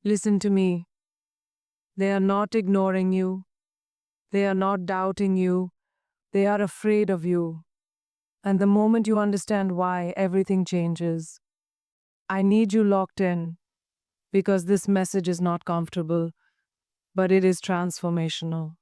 Listen to me. They are not ignoring you. They are not doubting you. They are afraid of you. And the moment you understand why, everything changes. I need you locked in because this message is not comfortable, but it is transformational.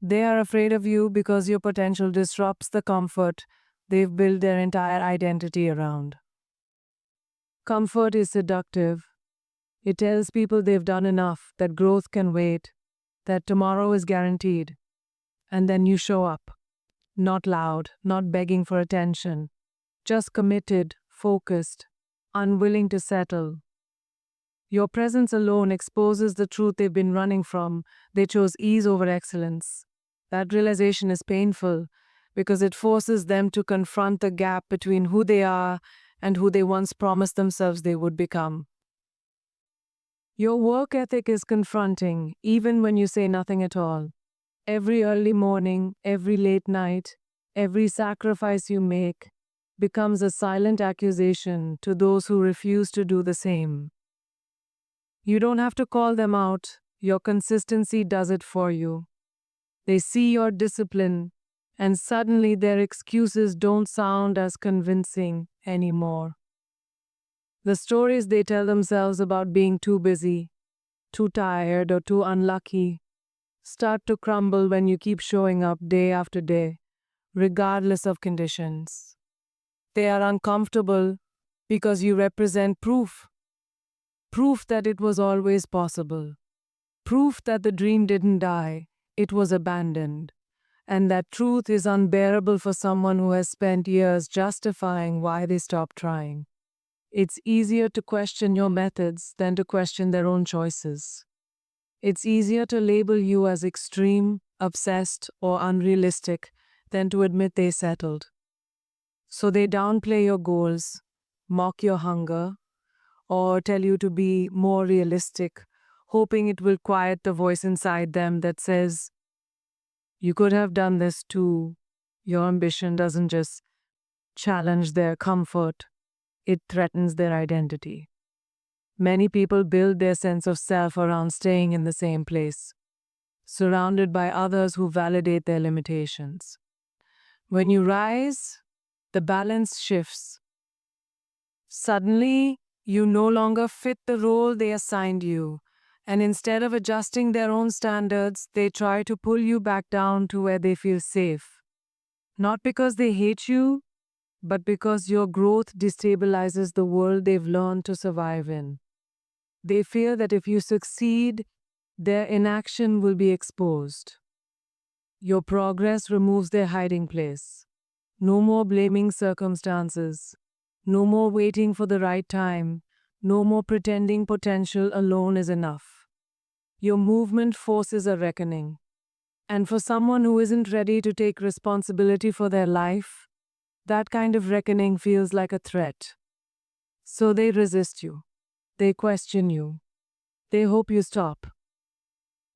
They are afraid of you because your potential disrupts the comfort they've built their entire identity around. Comfort is seductive. It tells people they've done enough, that growth can wait, that tomorrow is guaranteed. And then you show up, not loud, not begging for attention, just committed, focused, unwilling to settle. Your presence alone exposes the truth they've been running from. They chose ease over excellence. That realization is painful because it forces them to confront the gap between who they are and who they once promised themselves they would become. Your work ethic is confronting, even when you say nothing at all. Every early morning, every late night, every sacrifice you make becomes a silent accusation to those who refuse to do the same. You don't have to call them out, your consistency does it for you. They see your discipline, and suddenly their excuses don't sound as convincing anymore. The stories they tell themselves about being too busy, too tired, or too unlucky start to crumble when you keep showing up day after day, regardless of conditions. They are uncomfortable because you represent proof that it was always possible, proof that the dream didn't die, it was abandoned. And that truth is unbearable for someone who has spent years justifying why they stopped trying. It's easier to question your methods than to question their own choices. It's easier to label you as extreme, obsessed, or unrealistic than to admit they settled. So they downplay your goals, mock your hunger, or tell you to be more realistic, hoping it will quiet the voice inside them that says, you could have done this too. Your ambition doesn't just challenge their comfort, it threatens their identity. Many people build their sense of self around staying in the same place, surrounded by others who validate their limitations. When you rise, the balance shifts. Suddenly, you no longer fit the role they assigned you, and instead of adjusting their own standards, they try to pull you back down to where they feel safe. Not because they hate you, but because your growth destabilizes the world they've learned to survive in. They fear that if you succeed, their inaction will be exposed. Your progress removes their hiding place. No more blaming circumstances. No more waiting for the right time. No more pretending potential alone is enough. Your movement forces a reckoning. And for someone who isn't ready to take responsibility for their life, that kind of reckoning feels like a threat. So they resist you. They question you. They hope you stop.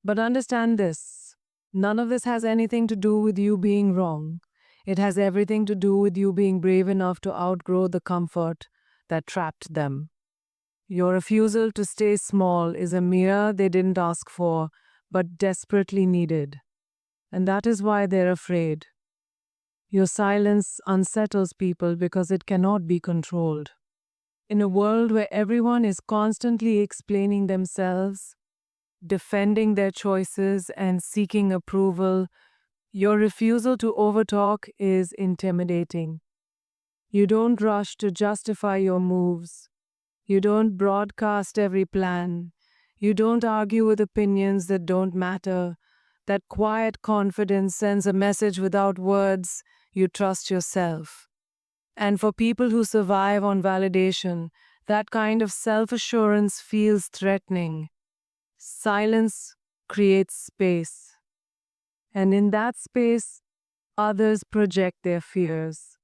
But understand this, none of this has anything to do with you being wrong. It has everything to do with you being brave enough to outgrow the comfort that trapped them. Your refusal to stay small is a mirror they didn't ask for, but desperately needed. And that is why they're afraid. Your silence unsettles people because it cannot be controlled. In a world where everyone is constantly explaining themselves, defending their choices, and seeking approval, your refusal to overtalk is intimidating. You don't rush to justify your moves. You don't broadcast every plan. You don't argue with opinions that don't matter. That quiet confidence sends a message without words. You trust yourself. And for people who survive on validation, that kind of self-assurance feels threatening. Silence creates space. And in that space, others project their fears.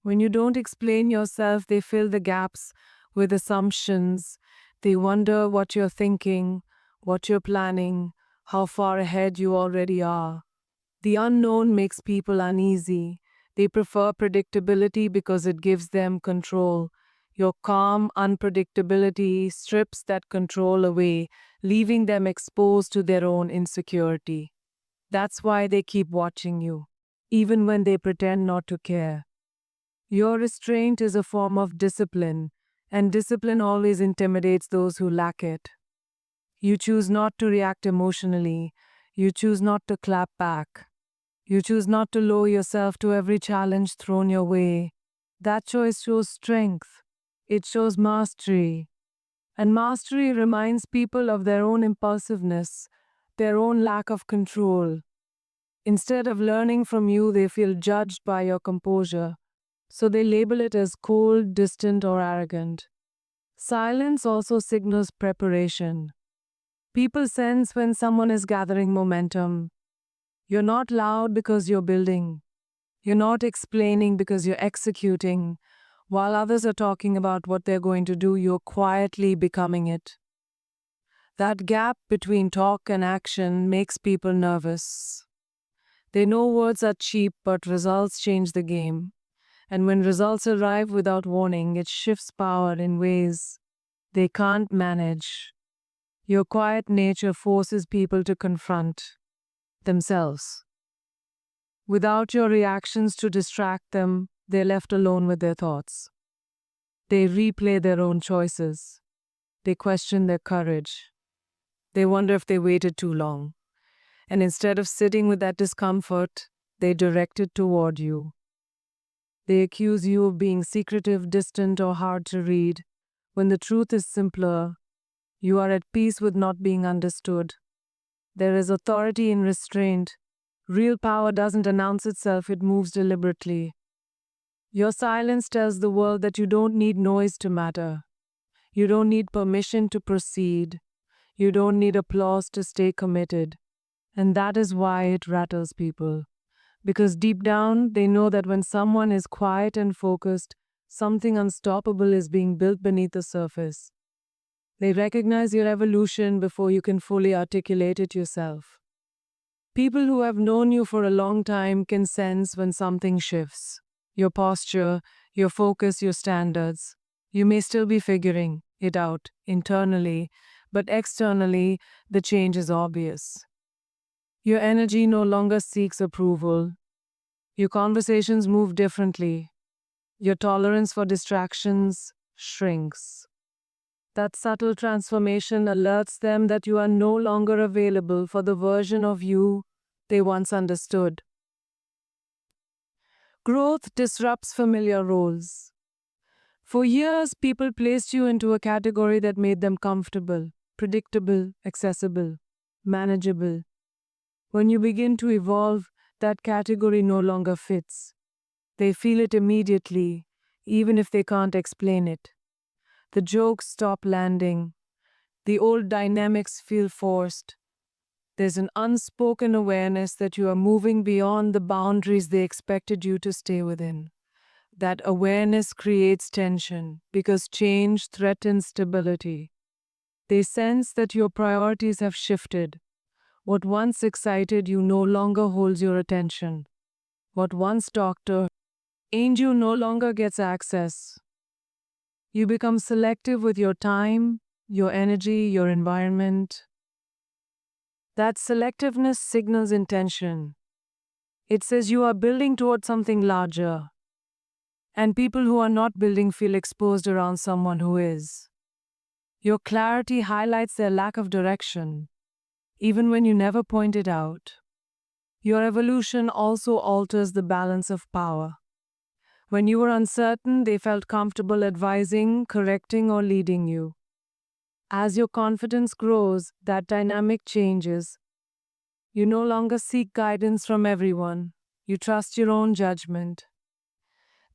When you don't explain yourself, they fill the gaps with assumptions. They wonder what you're thinking, what you're planning, how far ahead you already are. The unknown makes people uneasy. They prefer predictability because it gives them control. Your calm unpredictability strips that control away, leaving them exposed to their own insecurity. That's why they keep watching you, even when they pretend not to care. Your restraint is a form of discipline, and discipline always intimidates those who lack it. You choose not to react emotionally. You choose not to clap back. You choose not to lower yourself to every challenge thrown your way. That choice shows strength. It shows mastery. And mastery reminds people of their own impulsiveness, their own lack of control. Instead of learning from you, they feel judged by your composure. So they label it as cold, distant, or arrogant. Silence also signals preparation. People sense when someone is gathering momentum. You're not loud because you're building. You're not explaining because you're executing. While others are talking about what they're going to do, you're quietly becoming it. That gap between talk and action makes people nervous. They know words are cheap, but results change the game. And when results arrive without warning, it shifts power in ways they can't manage. Your quiet nature forces people to confront themselves. Without your reactions to distract them, they're left alone with their thoughts. They replay their own choices. They question their courage. They wonder if they waited too long. And instead of sitting with that discomfort, they direct it toward you. They accuse you of being secretive, distant, or hard to read, when the truth is simpler. You are at peace with not being understood. There is authority in restraint. Real power doesn't announce itself, it moves deliberately. Your silence tells the world that you don't need noise to matter. You don't need permission to proceed. You don't need applause to stay committed. And that is why it rattles people. Because deep down, they know that when someone is quiet and focused, something unstoppable is being built beneath the surface. They recognize your evolution before you can fully articulate it yourself. People who have known you for a long time can sense when something shifts. Your posture, your focus, your standards. You may still be figuring it out internally, but externally, the change is obvious. Your energy no longer seeks approval. Your conversations move differently. Your tolerance for distractions shrinks. That subtle transformation alerts them that you are no longer available for the version of you they once understood. Growth disrupts familiar roles. For years, people placed you into a category that made them comfortable, predictable, accessible, manageable. When you begin to evolve, that category no longer fits. They feel it immediately, even if they can't explain it. The jokes stop landing. The old dynamics feel forced. There's an unspoken awareness that you are moving beyond the boundaries they expected you to stay within. That awareness creates tension because change threatens stability. They sense that your priorities have shifted. What once excited you no longer holds your attention. What once talked or aimed you no longer gets access. You become selective with your time, your energy, your environment. That selectiveness signals intention. It says you are building toward something larger. And people who are not building feel exposed around someone who is. Your clarity highlights their lack of direction, even when you never point it out. Your evolution also alters the balance of power. When you were uncertain, they felt comfortable advising, correcting, or leading you. As your confidence grows, that dynamic changes. You no longer seek guidance from everyone. You trust your own judgment.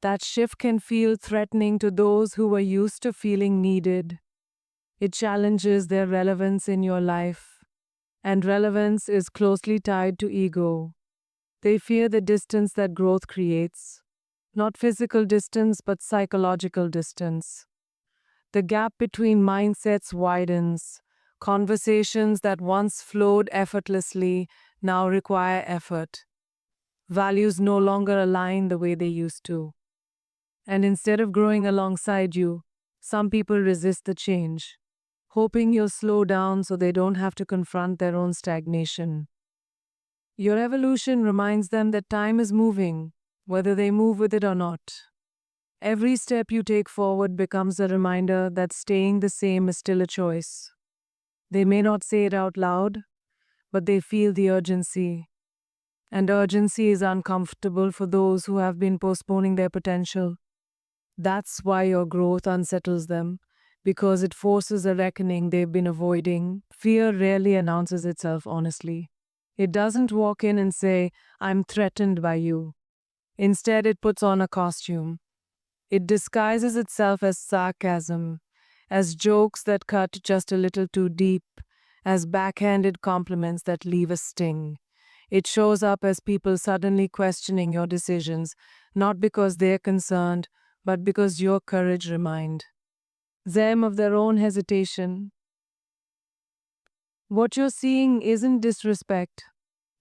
That shift can feel threatening to those who were used to feeling needed. It challenges their relevance in your life. And relevance is closely tied to ego. They fear the distance that growth creates. Not physical distance, but psychological distance. The gap between mindsets widens. Conversations that once flowed effortlessly now require effort. Values no longer align the way they used to. And instead of growing alongside you, Some people resist the change, hoping you'll slow down so they don't have to confront their own stagnation. Your evolution reminds them that time is moving, whether they move with it or not. Every step you take forward becomes a reminder that staying the same is still a choice. They may not say it out loud, but they feel the urgency. And urgency is uncomfortable for those who have been postponing their potential. That's why your growth unsettles them, because it forces a reckoning they've been avoiding. Fear rarely announces itself honestly. It doesn't walk in and say, "I'm threatened by you." Instead, it puts on a costume. It disguises itself as sarcasm, as jokes that cut just a little too deep, as backhanded compliments that leave a sting. It shows up as people suddenly questioning your decisions, not because they're concerned, but because your courage remind them of their own hesitation. What you're seeing isn't disrespect,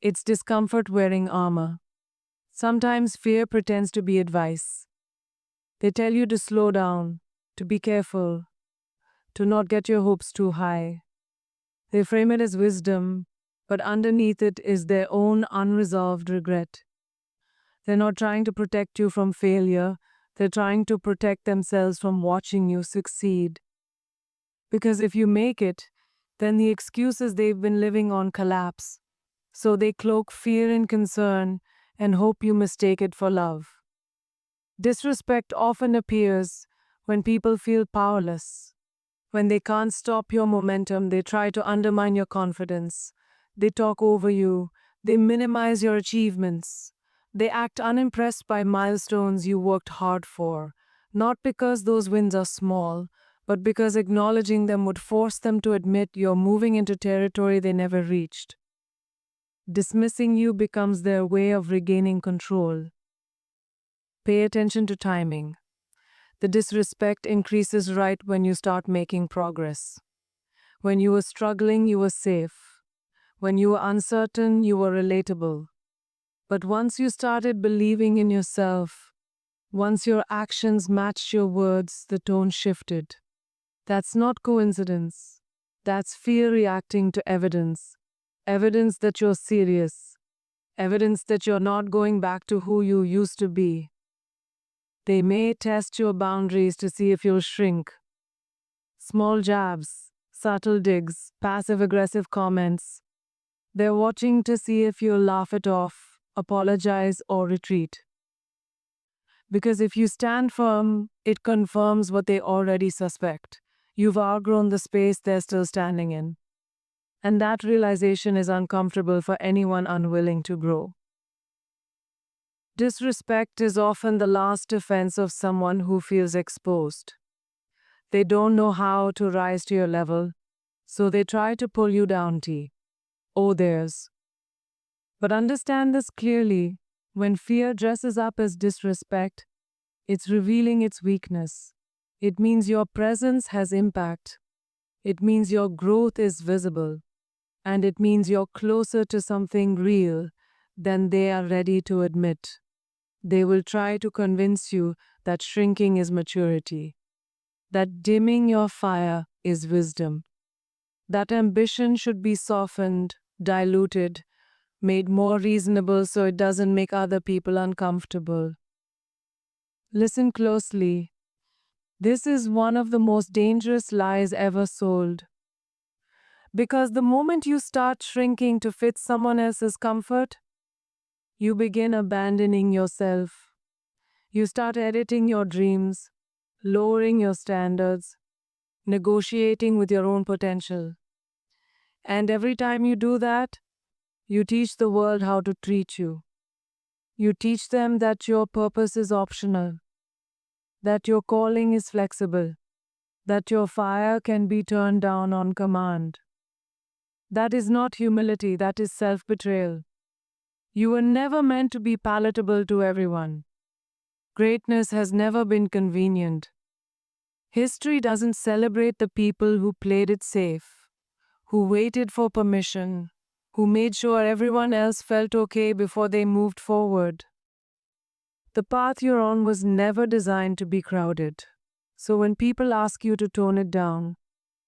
it's discomfort wearing armor. Sometimes fear pretends to be advice. They tell you to slow down, to be careful, to not get your hopes too high. They frame it as wisdom, but underneath it is their own unresolved regret. They're not trying to protect you from failure, they're trying to protect themselves from watching you succeed. Because if you make it, then the excuses they've been living on collapse. So they cloak fear in concern and hope you mistake it for love. Disrespect often appears when people feel powerless. When they can't stop your momentum, they try to undermine your confidence. They talk over you. They minimize your achievements. They act unimpressed by milestones you worked hard for, not because those wins are small, but because acknowledging them would force them to admit you're moving into territory they never reached. Dismissing you becomes their way of regaining control. Pay attention to timing. The disrespect increases right when you start making progress. When you were struggling, you were safe. When you were uncertain, you were relatable. But once you started believing in yourself, once your actions matched your words, the tone shifted. That's not coincidence. That's fear reacting to evidence. Evidence that you're serious. Evidence that you're not going back to who you used to be. They may test your boundaries to see if you'll shrink. Small jabs, subtle digs, passive-aggressive comments. They're watching to see if you'll laugh it off, apologize, or retreat. Because if you stand firm, it confirms what they already suspect. You've outgrown the space they're still standing in. And that realization is uncomfortable for anyone unwilling to grow. Disrespect is often the last defense of someone who feels exposed. They don't know how to rise to your level, so they try to pull you down, or theirs. But understand this clearly, when fear dresses up as disrespect, it's revealing its weakness. It means your presence has impact. It means your growth is visible. And it means you're closer to something real than they are ready to admit. They will try to convince you that shrinking is maturity, that dimming your fire is wisdom, that ambition should be softened, diluted, made more reasonable so it doesn't make other people uncomfortable. Listen closely. This is one of the most dangerous lies ever sold. Because the moment you start shrinking to fit someone else's comfort, you begin abandoning yourself. You start editing your dreams, lowering your standards, negotiating with your own potential. And every time you do that, you teach the world how to treat you. You teach them that your purpose is optional, that your calling is flexible, that your fire can be turned down on command. That is not humility, that is self-betrayal. You were never meant to be palatable to everyone. Greatness has never been convenient. History doesn't celebrate the people who played it safe, who waited for permission, who made sure everyone else felt okay before they moved forward. The path you're on was never designed to be crowded. So when people ask you to tone it down,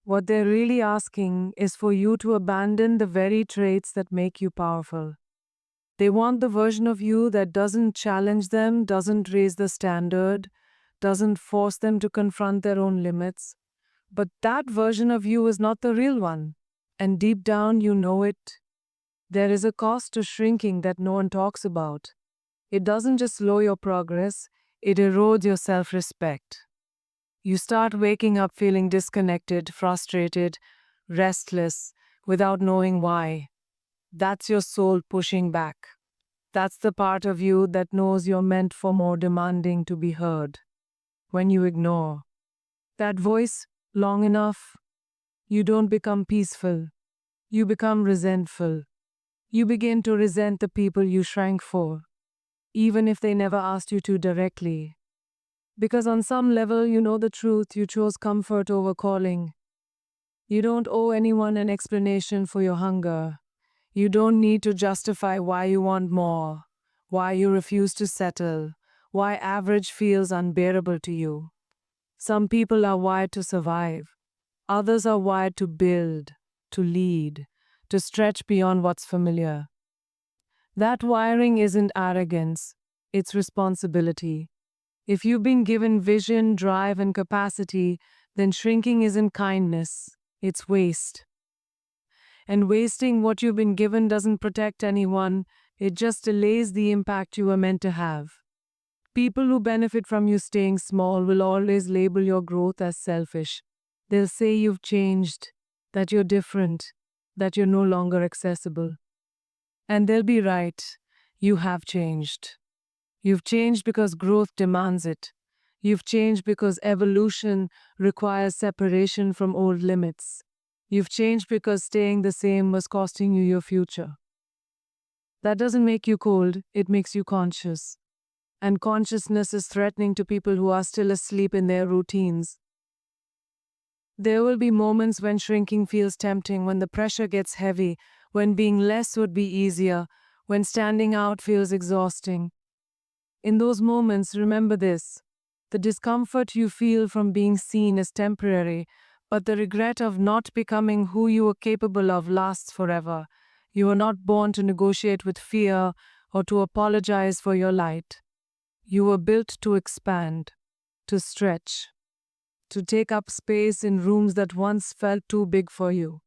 what they're really asking is for you to abandon the very traits that make you powerful. They want the version of you that doesn't challenge them, doesn't raise the standard, doesn't force them to confront their own limits. But that version of you is not the real one. And deep down, you know it. There is a cost to shrinking that no one talks about. It doesn't just slow your progress, it erodes your self respect. You start waking up feeling disconnected, frustrated, restless, without knowing why. That's your soul pushing back. That's the part of you that knows you're meant for more, demanding to be heard. When you ignore that voice long enough, you don't become peaceful. You become resentful. You begin to resent the people you shrank for, even if they never asked you to directly. Because on some level, you know the truth, you chose comfort over calling. You don't owe anyone an explanation for your hunger. You don't need to justify why you want more, why you refuse to settle, why average feels unbearable to you. Some people are wired to survive. Others are wired to build, to lead, to stretch beyond what's familiar. That wiring isn't arrogance, it's responsibility. If you've been given vision, drive, and capacity, then shrinking isn't kindness, it's waste. And wasting what you've been given doesn't protect anyone, it just delays the impact you were meant to have. People who benefit from you staying small will always label your growth as selfish. They'll say you've changed, that you're different, that you're no longer accessible. And they'll be right. You have changed. You've changed because growth demands it. You've changed because evolution requires separation from old limits. You've changed because staying the same was costing you your future. That doesn't make you cold, it makes you conscious. And consciousness is threatening to people who are still asleep in their routines. There will be moments when shrinking feels tempting, when the pressure gets heavy, when being less would be easier, when standing out feels exhausting. In those moments, remember this: the discomfort you feel from being seen is temporary, but the regret of not becoming who you were capable of lasts forever. You were not born to negotiate with fear or to apologize for your light. You were built to expand, to stretch, to take up space in rooms that once felt too big for you.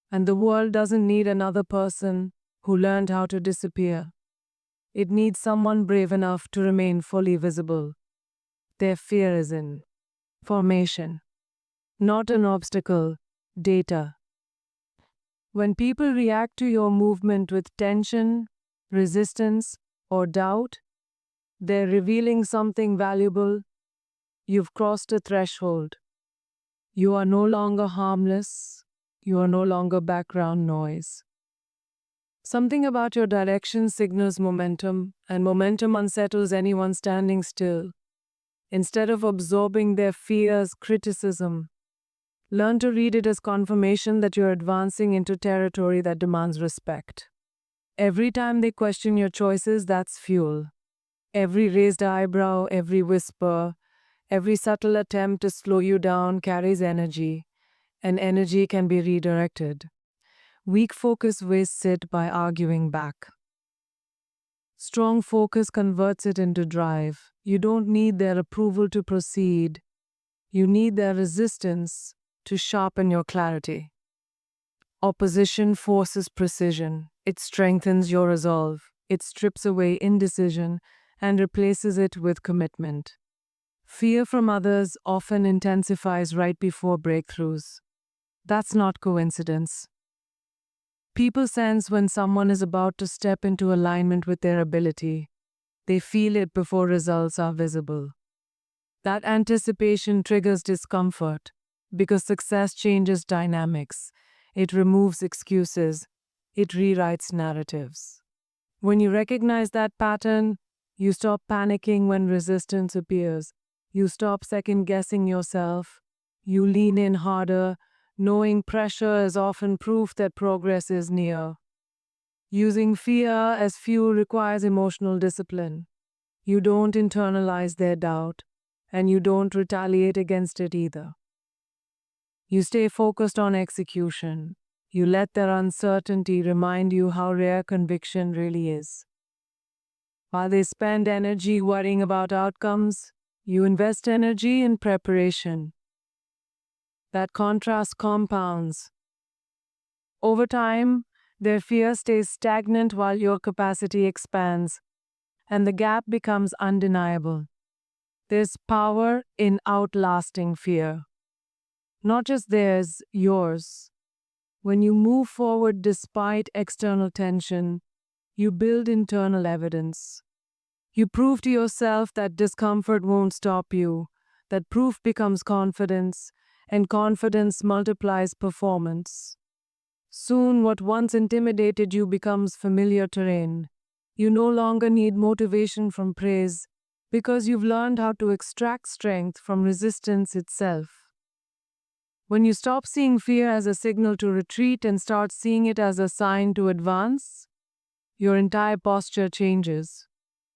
And the world doesn't need another person who learned how to disappear. It needs someone brave enough to remain fully visible. Their fear is in formation, not an obstacle, data. When people react to your movement with tension, resistance, or doubt, they're revealing something valuable. You've crossed a threshold. You are no longer harmless. You are no longer background noise. Something about your direction signals momentum, and momentum unsettles anyone standing still. Instead of absorbing their fears, criticism, learn to read it as confirmation that you're advancing into territory that demands respect. Every time they question your choices, that's fuel. Every raised eyebrow, every whisper, every subtle attempt to slow you down carries energy, and energy can be redirected. Weak focus wastes it by arguing back. Strong focus converts it into drive. You don't need their approval to proceed. You need their resistance to sharpen your clarity. Opposition forces precision. It strengthens your resolve. It strips away indecision and replaces it with commitment. Fear from others often intensifies right before breakthroughs. That's not coincidence. People sense when someone is about to step into alignment with their ability. They feel it before results are visible. That anticipation triggers discomfort because success changes dynamics. It removes excuses. It rewrites narratives. When you recognize that pattern, you stop panicking when resistance appears. You stop second-guessing yourself. You lean in harder, knowing pressure is often proof that progress is near. Using fear as fuel requires emotional discipline. You don't internalize their doubt. and you don't retaliate against it either. You stay focused on execution. You let their uncertainty remind you how rare conviction really is. While they spend energy worrying about outcomes, you invest energy in preparation. That contrast compounds. Over time, their fear stays stagnant while your capacity expands, and the gap becomes undeniable. There's power in outlasting fear. Not just theirs, yours. When you move forward despite external tension, you build internal evidence. You prove to yourself that discomfort won't stop you, that proof becomes confidence, and confidence multiplies performance. Soon, what once intimidated you becomes familiar terrain. You no longer need motivation from praise because you've learned how to extract strength from resistance itself. When you stop seeing fear as a signal to retreat and start seeing it as a sign to advance, your entire posture changes.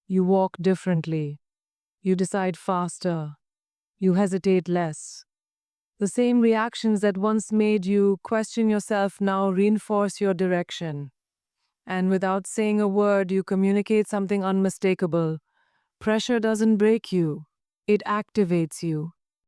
You walk differently. You decide faster. You hesitate less. The same reactions that once made you question yourself now reinforce your direction. And without saying a word, you communicate something unmistakable. Pressure doesn't break you, it activates you.